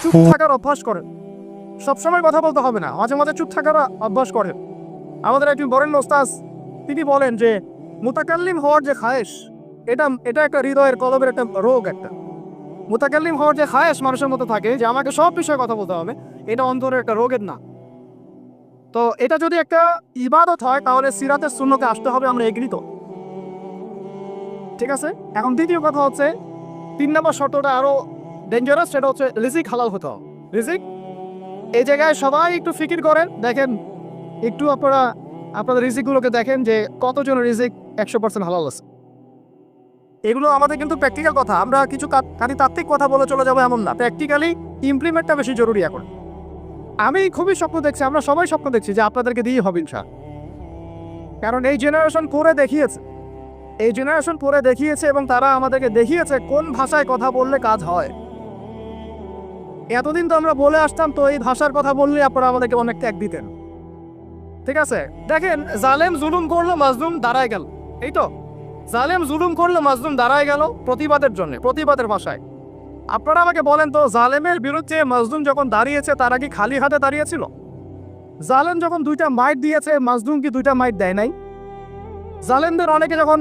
চুপ থাকার অভ্যাস করেন। সবসময় কথা বলতে হবে না, মাঝে মাঝে চুপ থাকার অভ্যাস করেন। আমাদের একজন বরেণ্য ওস্তাজ তিনি বলেন যে মুতাকাল্লিম হওয়ার যে খায়েশ, এটা একটা হৃদয়ের কলবের একটা রোগ। একটা মুতাকাল্লিম হওয়ার যে খায়েশ মানুষের মতো থাকে যে আমাকে সব বিষয়ে কথা বলতে হবে, এটা অন্তরের একটা রোগের না। তো এটা যদি একটা ইবাদত হয় তাহলে সিরাতের সুন্নতে আসতে হবে, আমরা এগ্রি তো? ঠিক আছে। এখন দ্বিতীয় কথা হচ্ছে, 3 নম্বর শর্তটা আরো ডেঞ্জারাস, সেটা হচ্ছে রিজিক হালাল হতে হবে। রিজিক, এই জায়গায় সবাই একটু ফিকির করেন, দেখেন একটু আপনারা আপনাদের রিজিকগুলোকে দেখেন যে কতজন রিজিক 100% হালাল আছে। এগুলো আমাদের কিন্তু প্র্যাকটিক্যাল কথা, আমরা কিছু খালি তাত্ত্বিক কথা বলে চলে যাবো এমন না, প্র্যাকটিক্যালি ইমপ্লিমেন্টটা বেশি জরুরি এখন। আমি খুবই স্বপ্ন দেখছি, আমরা সবাই স্বপ্ন দেখছি যে আপনাদেরকে দিয়ে হবে ইনশাআল্লাহ। কারণ এই জেনারেশন করে দেখিয়েছে, এবং তারা আমাদেরকে দেখিয়েছে কোন ভাষায় কথা বললে কাজ হয়। এতদিন তো আমরা বলে আসতাম, তো এই ভাষার কথা বললে আপনারা আমাদেরকে অনেক ত্যাগ দিতেন। ঠিক আছে, দেখেন জালেম জুলুম করলো, মাজলুম দাঁড়ায় গেল। এই তো, জালেম জুলুম করলো, মাজলুম দাঁড়ায় গেল প্রতিবাদের জন্য, প্রতিবাদের ভাষায়। আপনারা আমাকে বলেন তো, জালেমের বিরুদ্ধে মাজলুম যখন দাঁড়িয়েছে তারা কি খালি হাতে দাঁড়িয়েছিল? জালেম যখন 2টা মাইট দিয়েছে, মাজলুম কি 2টা মাইট দেয় নাই? জালেমদের অনেকে যখন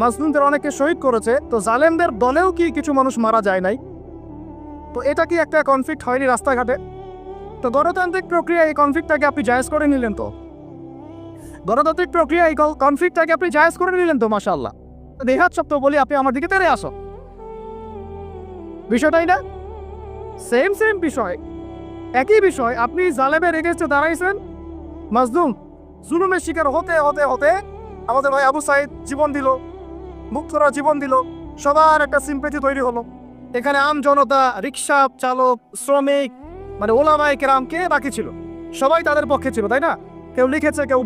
মাজলুমদের অনেকে শহীদ করেছে, তো জালেমদের দলেও কি কিছু মানুষ মারা যায় নাই? তো এটা কি একটা কনফ্লিক্ট হয়নি রাস্তাঘাটে? তো গণতান্ত্রিক প্রক্রিয়া এই কনফ্লিক্টটাকে আপনি জায়েজ করে নিলেন তো, গণতান্ত্রিক প্রক্রিয়া এই কনফ্লিক্টটাকে আপনি জায়েজ করে নিলেন তো, মাশাআল্লাহ। দেহাত শব্দ বলি, আপনি আমার দিকে তেড়ে আসো, বিষয়টাই না সেম বিষয়, একই বিষয়। আপনি জালেমের এগেইনস্টে দাঁড়াইছেন, মাজলুম জুলুমের শিকার হতে হতে হতে আমাদের ভাই আবু সাইদ জীবন দিল, মুক্তরা জীবন দিল, সবার একটা সিম্পেথি তৈরি হলো। এখানে আম জনতা, রিক্সা চালক, শ্রমিক, মানে ওলামায়ে কেরাম, কে বাকি ছিল? সবাই তাদের পক্ষে ছিল, তাই না? কেউ লিখেছে, কেউ